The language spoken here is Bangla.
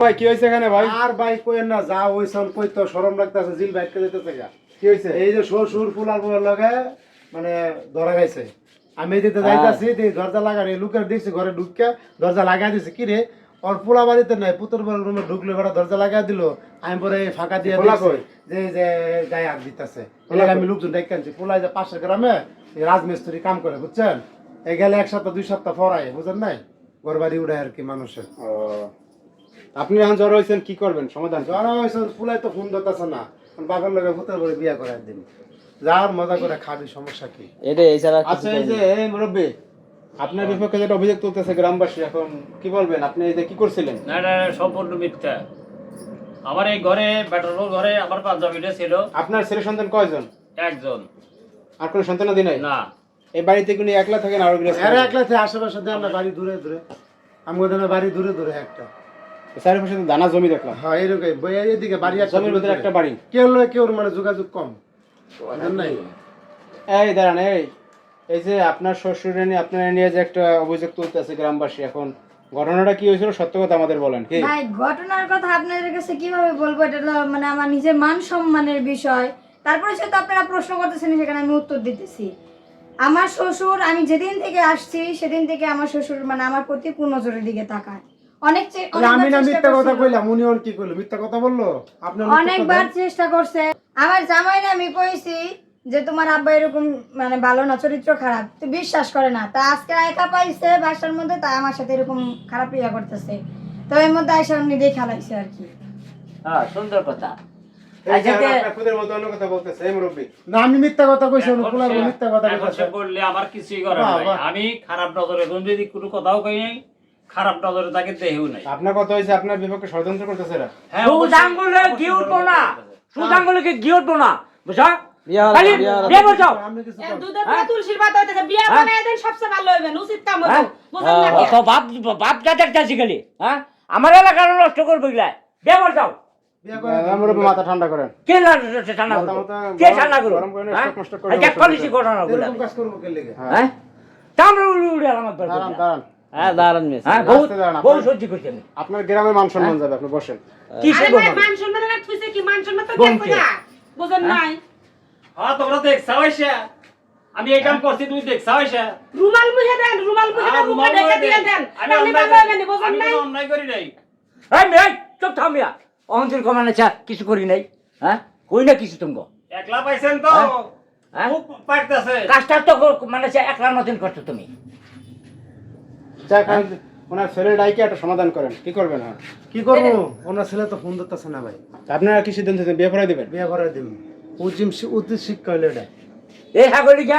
ভাই কি হইছে এখানে ভাই? আর ভাই কইেন না, যা হইছন কই তো শরম লাগতাছে, জিল বাইটকে দিতেছে গা। কি হইছে? এই যে শ্বশুর ফুলার বউয়ের লগে মানে ধরা গেছে। আমি দিতে যাইতাছি, দরজা লাগাই লুকের দেখছি ঘরে ঢুকে দরজা লাগাই দিছে। কি রে ওর পোলা বাড়িতে নাই, পুতুর বাড়ির রুমে ঢুকলে বেড়া দরজা লাগাই দিল। আমি পরে ফাঁকা দিয়ে দেখছি যে যে গায়ে হাত দিতেছে। আমি লোকজন ডেকে আনছি। পোলায় যে পাশের গ্রামে রাজমিস্ত্রি কাম করে, বুঝছেন? এই গেলে 1 সপ্তাহ 2 সপ্তাহ পরায়, বুঝেন নাই? ঘর বাড়ি উড়ায় আর কি মানুষের। আপনি এখন জ্বর হয়েছেন, কি করবেন সমাধান? জ্বর হয়েছে, ফুলাই তো ফোন ধরতেছে না। বাবার লগে পুতুর বাড়ি বিয়া করে একদিন যার মজা করে খাবি, সমস্যা কি? আচ্ছা এই যে এই মুরব্বী, আপনার বিপক্ষে যেটা অভিযোগ তুলতেছে গ্রামবাসী, এখন কি বলবেন? আপনি এই যে কি করছিলেন? না না সম্পূর্ণ মিথ্যা। আমার এই ঘরে বেটার ঘরে আমার পাঞ্জাবিটা ছিল। আপনার ছেলে সন্তান কয়জন? একজন। আর কোনো সন্তানাদি নাই? না। এই বাড়িতে কোনো একলা থাকেন? আর একলা থেকে আশেপাশে আমরা বাড়ি দূরে দূরে, আমাদের বাড়ি দূরে দূরে একটা চারিপাশে তো দানা জমি দেখলাম। হ্যাঁ এরকম এদিকে বাড়ি, জমির ভিতরে একটা বাড়ি। কেউ লয় কেউ মানে যোগাযোগ কম নাই। এই দাঁড়ান, এই যে আপনার শ্বশুরে নিয়ে আপনার নিয়ে যে একটা অভিযোগ তুলতেছে গ্রামবাসী, এখন ঘটনাটা কি হয়েছিল সত্য কথা আমাদের বলেন। কি ভাই ঘটনার কথা আপনাদের কাছে কিভাবে বলবো? এটা তো মানে আমার নিজের মান সম্মানের বিষয়। তারপরে সে তো আপনারা প্রশ্ন করতেছেন, সেখানে আমি উত্তর দিতেছি। আমার শ্বশুর, আমি যেদিন থেকে আসছি সেদিন থেকে আমার শ্বশুর মানে আমার প্রতি নজরের দিকে তাকায়। আমি না মিথ্যা কথা কইলাম, উনি ওর কি কইলো? মিথ্যা কথা বললো? আপনি অনেকবার চেষ্টা করছে। আমার জামাই না, আমি কইছি যে তোমার আব্বা এরকম মানে ভালো না, চরিত্র খারাপ, তো বিশ্বাস করে না। তা আজকে একা পাইছে বাসার মধ্যে, তাই আমার সাথে এরকম খারাপ ইয়া করতেছে। তো এর মধ্যে আইসা উনি দেখা লাগছে আর কি। হ্যাঁ সুন্দর কথা। না আমি মিথ্যা কথা কইছি, অনুকুলার মিথ্যা কথা কইছে। বললে আমার কিছুই করার নাই। আমি খারাপ নজরে যদি কোনো কথাও কই নাই, খারাপ নজরে তাকে দেহেও নাই। আপনার কথা হইছে আপনার বিপক্ষে ষড়যন্ত্র করতেছে এরা। হ্যাঁ সুদাঙ্গুলে কি উঠবো না, সুদাঙ্গুলে কি উঠবো না, বুঝছো? খালি বিয়ে বসাও। আমি কিছু দুধের পরে তুলসীর পাতা হইতেছে, বিয়ে বানায় দেন, সবচেয়ে ভালো হইবেন, উচিত কাম হইব। বুঝেন না কি? তো বাপ জাতের চাষি খালি, হ্যাঁ আমার এলাকার নষ্ট করবো গিলা। বিয়ে বসাও। মুরব্বী মাথা ঠান্ডা করেন। কে ঠান্ডা করবো? কে ঠান্ডা করবো? পলিসি ঘটনা গুলা, এরকম কাজ করব কে লাগে? হ্যাঁ তামরা উড়ে উড়ে আমার বের দাঁড়ান করছে। দাঁড়ান, হ্যাঁ দাঁড়ান মিস, হ্যাঁ বহু সহ্য করছি আমি। আপনার গ্রামের মান সম্মান যাবে, আপনি বসেন। কি আরে করবো ভাই, আমি? মান সম্মান না থুইছে কি? মান সম্মান তো বোনকে। দেখো না, বুঝেন নাই? হ্যাঁ তোমরা দেখছাও আইসা আমি এই কাম করছি, তুমি দেখছাও আইসা। রুমাল মুহে দেন, রুমাল মুহে দেন, রুমাল ঢেকে দিয়ে দেন, তাহলে ভালো হবে না, বুঝেন নাই? অন্যায় করি নাই। এই মেয়ে চুপ থাম মিয়া, অহংকার কমানে চা কিছু করি নাই, হ্যাঁ কই না কিছু তুমি। একলা পাইছেন তো হ্যাঁ? খুব পারতেছে। কাজটা তো মানে একলার মতন করছো তুমি। ওনার ছেলের ডাইকে একটা সমাধান করেন, কি করবেন? হ্যাঁ কি করব? ওনার ছেলে তো ফোন ধরতেছে না ভাই। আপনারা কি সিদ্ধান্ত নিয়েছেন? বিয়ে করাই দিবেন? বিয়া করে দিম। উচিত শিক্ষা হইলো এটা। এই হাগলিকা